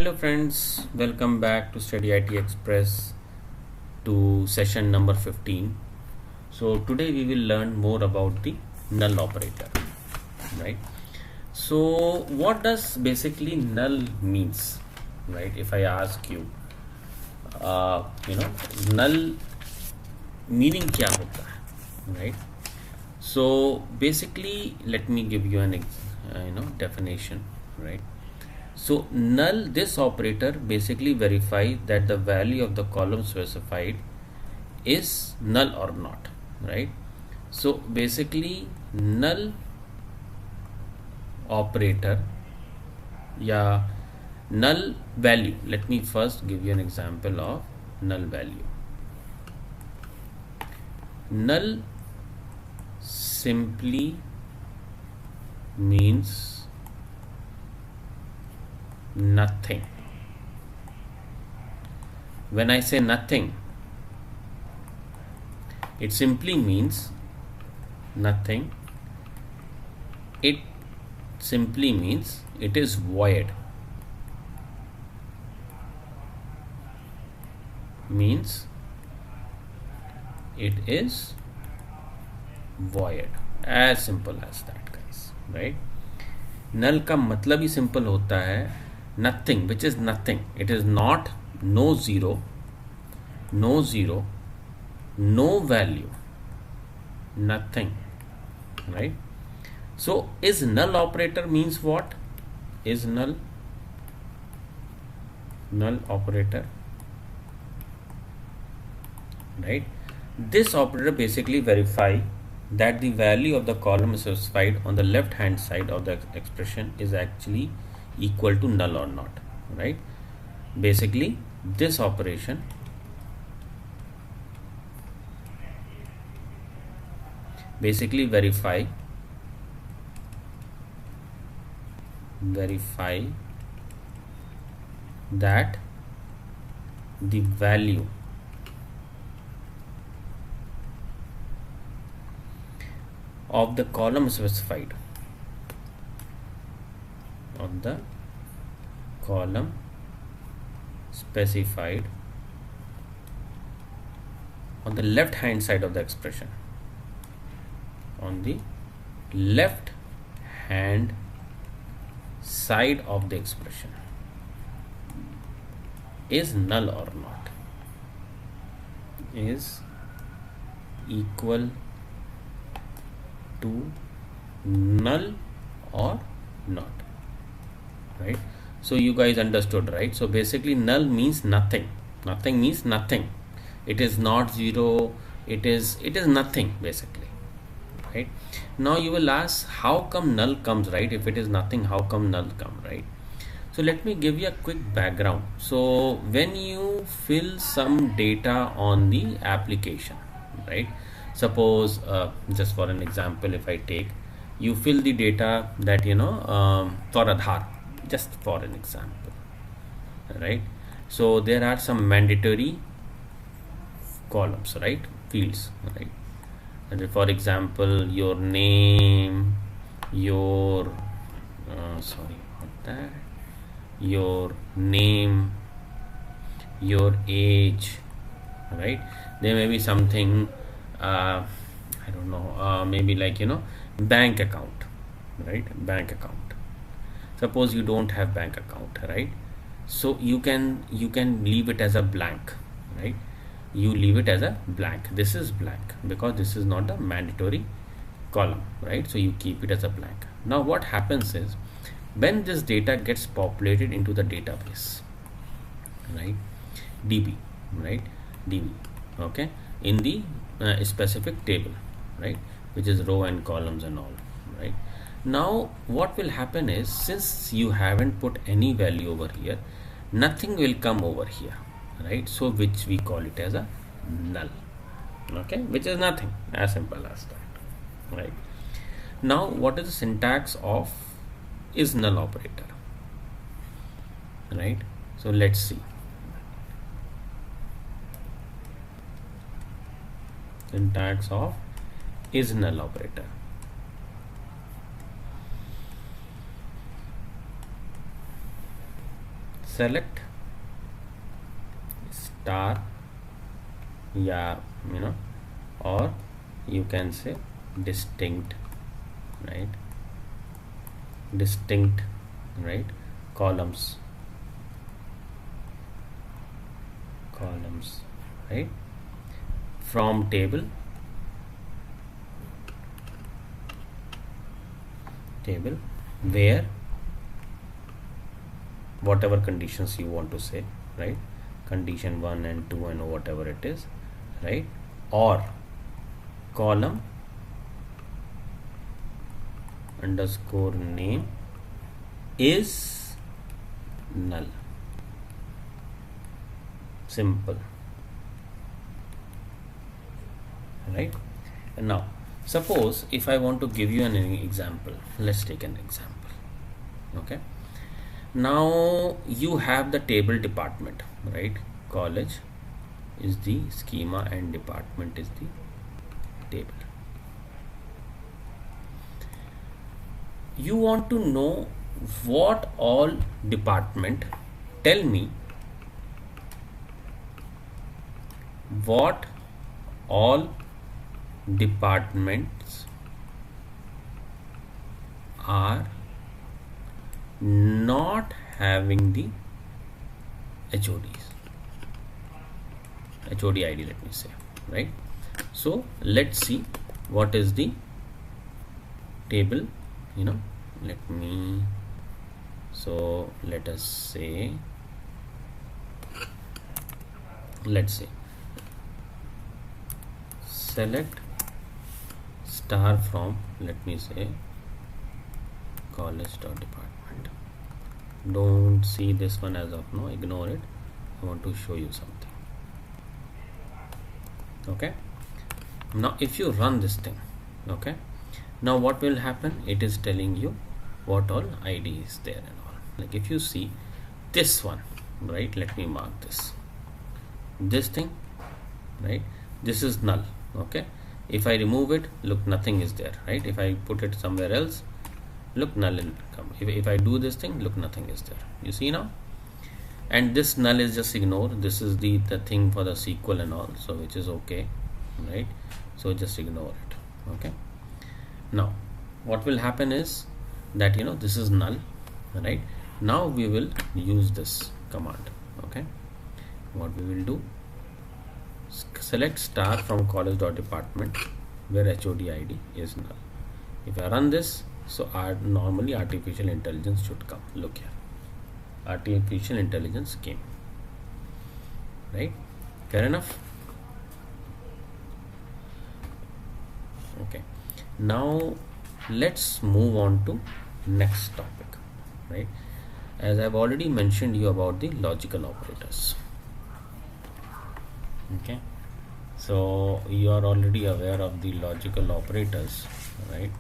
Hello friends, welcome back to Study IT Express to session number 15. So today we will learn more about the null operator, right? So what does basically null means, right? If I ask you, null meaning क्या होता है, right? So basically let me give you an definition, right? So null, this operator basically verify that the value of the column specified is null or not, right? So basically null operator या null value, let me first give you an example of null value. Null simply means nothing. When I say nothing, it simply means nothing. It simply means it is void. Means it is void. As simple as that, guys, right? Null का मतलब ही simple होता है nothing, which is nothing. It is not no zero, no value, nothing, right? So is null operator means what? Is null operator, right? This operator basically verify that the value of the column specified on the left hand side of the expression is actually equal to null or not, right? Basically this operation basically verify that the value of the column specified on the left hand side of the expression, on the left hand side of the expression is null or not, is equal to null or not, right? So you guys understood, right? So basically null means nothing. Nothing means nothing. It is not zero, it is nothing basically, right? Now you will ask, how come null comes, right? If it is nothing, how come null come, right? So let me give you a quick background. So when you fill some data on the application, right? Suppose just for an example, if I take, you fill the data that for Aadhaar, just for an example, right? So there are some mandatory columns, right? Fields, right? And for example, your name, your your name, your age, right? There may be something I don't know, maybe like bank account, right? Bank account. Suppose you don't have bank account, right? So you can leave it as a blank, right? You leave it as a blank. This is blank because this is not a mandatory column, right? So you keep it as a blank. Now what happens is, when this data gets populated into the database, right, DB, right, DB, okay, in the specific table, right, which is row and columns and all, right? Now what will happen is, since you haven't put any value over here, nothing will come over here, right? So which we call it as a null, okay, which is nothing, as simple as that, right? Now what is the syntax of is null operator, right? So let's see. Syntax of is null operator. select star, yeah, or you can say distinct, right? Distinct, right? Columns, right? From table, where whatever conditions you want to say, right? Condition 1 and 2 and whatever it is, right? Or column underscore name is null. Simple, right? And now suppose if I want to give you an example, let's take an example. Okay, now you have the table department, right? College is the schema and department is the table. You want to know what all department, tell me what all departments are not having the HOD ID, let me say, right? So let's see what is the table, let us say, let's say select star from, let me say, college.department. Don't see this one as of now, ignore it. I want to show you something. Okay, now if you run this thing, okay, now what will happen? It is telling you what all ID is there and all. Like if you see this one, right, let me mark this thing, right? This is null. Okay, if I remove it, look, nothing is there, right? If I put it somewhere else, look, null will come. If I do this thing, look, nothing is there. You see now? And this null is just ignored. This is the thing for the SQL and all, so which is okay, right? So just ignore it. Okay, now what will happen is that this is null, right? Now we will use this command. Okay, what we will do, select star from college.department where HOD ID is null. If I run this, so normally artificial intelligence should come. Look here, artificial intelligence came, right? Fair enough. Okay, now let's move on to next topic, right? As I've already mentioned you about the logical operators. Okay, so you are already aware of the logical operators, right?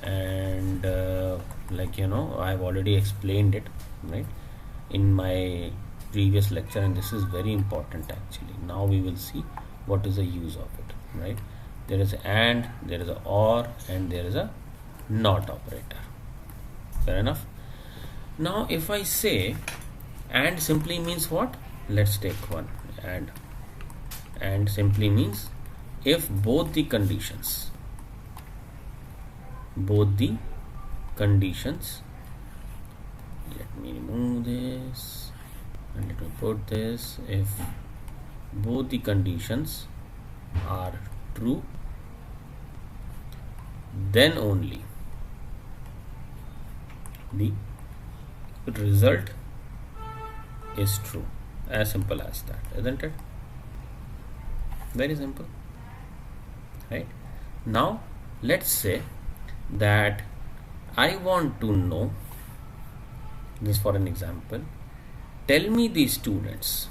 And I've already explained it, right, in my previous lecture, and this is very important actually. Now we will see what is the use of it, right? There is and, there is a or, and there is a not operator. Fair enough. Now if I say and simply means what? Let's take one. And simply means if both the conditions, let me remove this and let me put this, if both the conditions are true, then only the result is true. As simple as that, isn't it? Very simple, right? Now let's say that I want to know, this for an example, tell me the students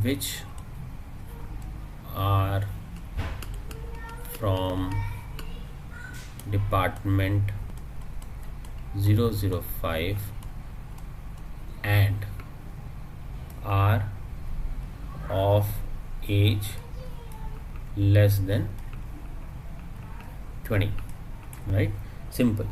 which are from department 005 and are of age less than 20, right? Simple,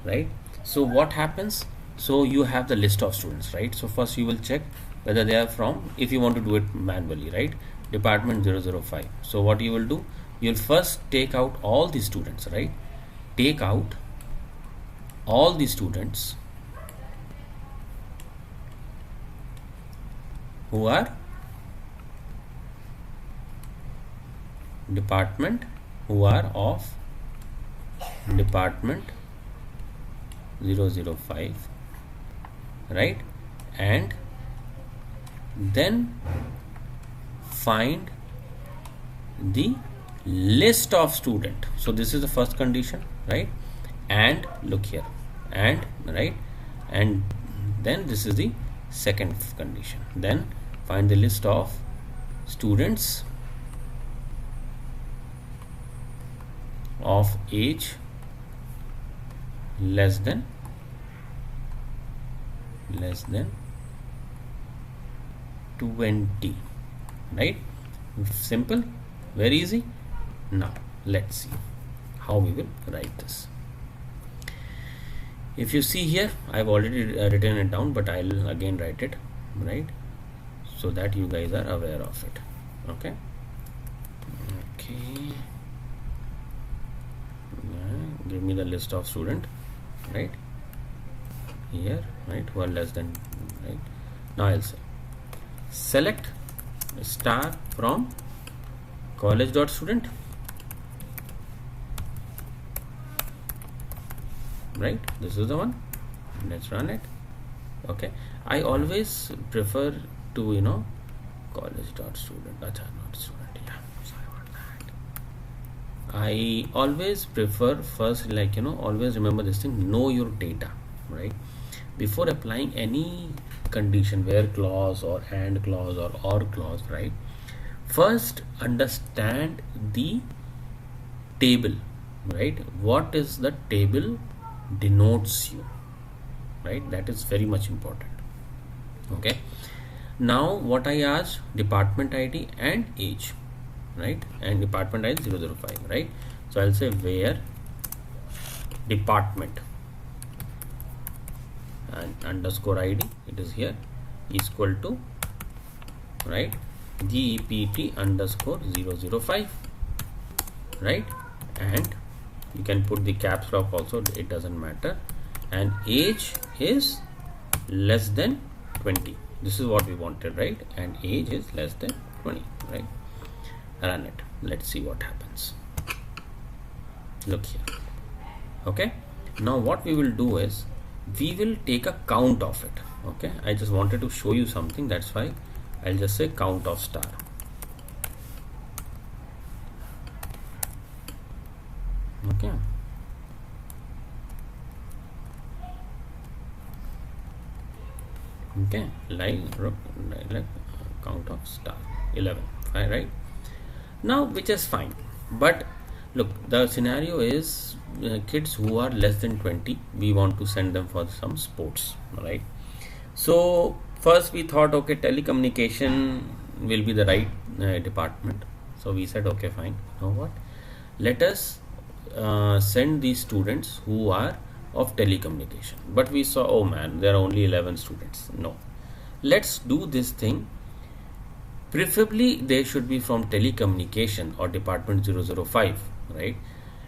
right? So what happens? So you have the list of students, right? So first you will check whether they are from, if you want to do it manually, right, department 005. So what you will do, you'll first take out all the students, right? Take out all the students who are department, who are of department 005, right? And then find the list of student. So this is the first condition, right? And look here, and right, and then this is the second condition. Then find the list of students of age less than 20, right? Simple, very easy. Now let's see how we will write this. If you see here, I've already written it down, but I'll again write it, right, so that you guys are aware of it. Okay, give me the list of student, right here, right, who are less than, right? Now I'll say select star from college dot student, right? This is the one. Let's run it. Okay, I always prefer to, college dot student, not student, yeah, sorry about that. I always prefer first, always remember this thing, know your data, right? Before applying any condition, where clause or and clause or clause, right? First understand the table, right? What is the table denotes you, right? That is very much important. Okay, now what I asked, department ID and age, right? And department ID 005, right? So I'll say where department and underscore ID, it is here, is equal to, right, DEPT underscore 005, right? And you can put the caps lock also, it doesn't matter. And age is less than 20. This is what we wanted, right? And age is less than 20, right? Run it. Let's see what happens. Look here. Okay. Now what we will do is, we will take a count of it. Okay. I just wanted to show you something. That's why I'll just say count of star. Okay. Okay, like count of star 11, right? Now, which is fine, but look, the scenario is kids who are less than 20, we want to send them for some sports, right? So first we thought, okay, telecommunication will be the right department. So we said, okay, fine, you know what, let us send these students who are of telecommunication. But we saw, oh man, there are only 11 students. No, let's do this thing. Preferably they should be from telecommunication or department 005, right?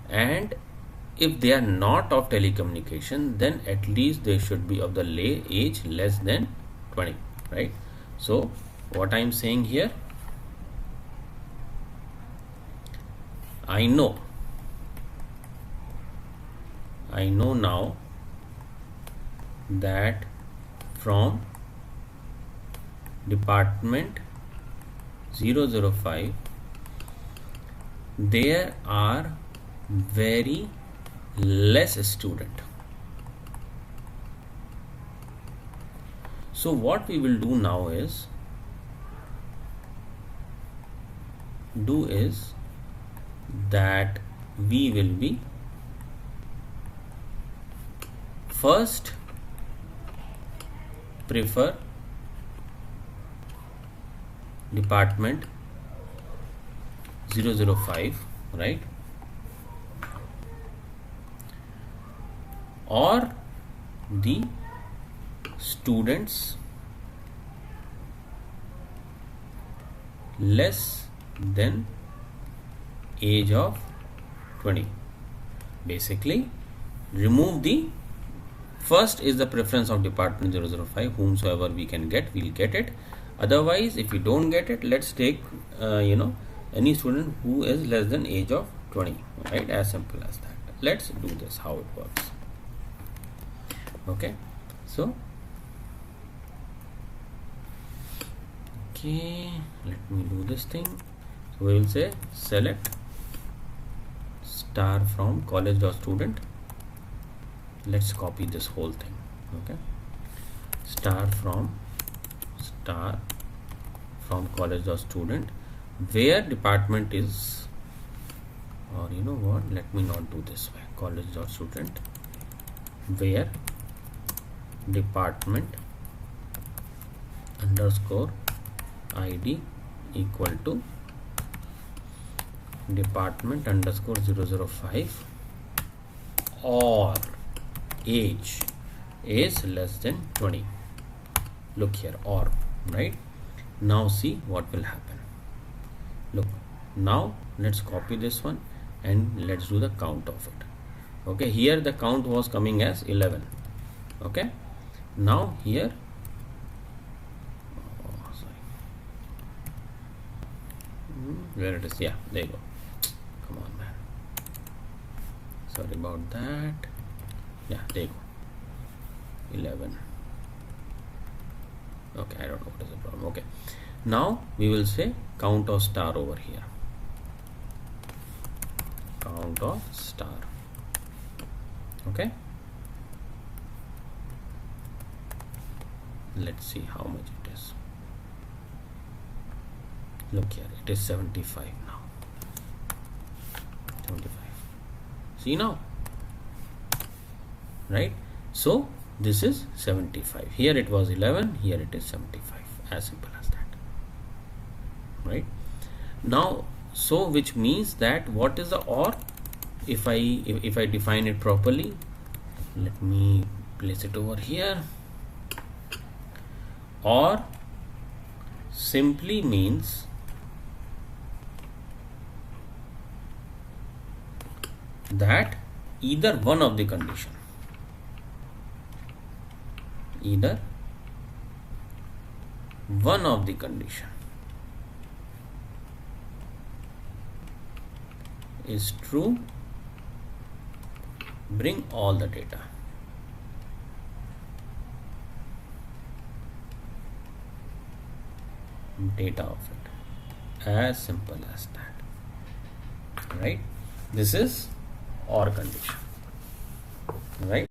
And if they are not of telecommunication, then at least they should be of the age less than 20, right? So what I'm saying here, I know now that from department 005 there are very less student. So what we will do now is that we will be first prefer department 005, right, or the students less than age of 20. Basically, remove the first is the preference of department 005, whomsoever we can get, we'll get it. Otherwise, if we don't get it, let's take any student who is less than age of 20, right? As simple as that. Let's do this, how it works. Okay, so okay, let me do this thing. So we will say select star from college.student. Let's copy this whole thing. Okay, star from college.student, where department is, or you know what, let me not do this way, college.student where department underscore id equal to department underscore 005 or age is less than 20. Look here, or, right? Now see what will happen. Look, now let's copy this one and let's do the count of it. Okay, here the count was coming as 11. Okay, now here, where it is, yeah, there you go. Come on, man, sorry about that. Yeah, there you go, 11. Okay, I don't know what is the problem. Okay, now we will say count of star over here, count of star. Okay, let's see how much it is. Look here, it is 75 now. 75. See now, right? So this is 75. Here it was 11. Here it is 75. As simple as that. Right? Now, so which means that what is the or? If I define it properly, let me place it over here. Or simply means that either one of the condition, either one of the condition is true, bring all the data. Of it, as simple as that, right? This is OR condition, right?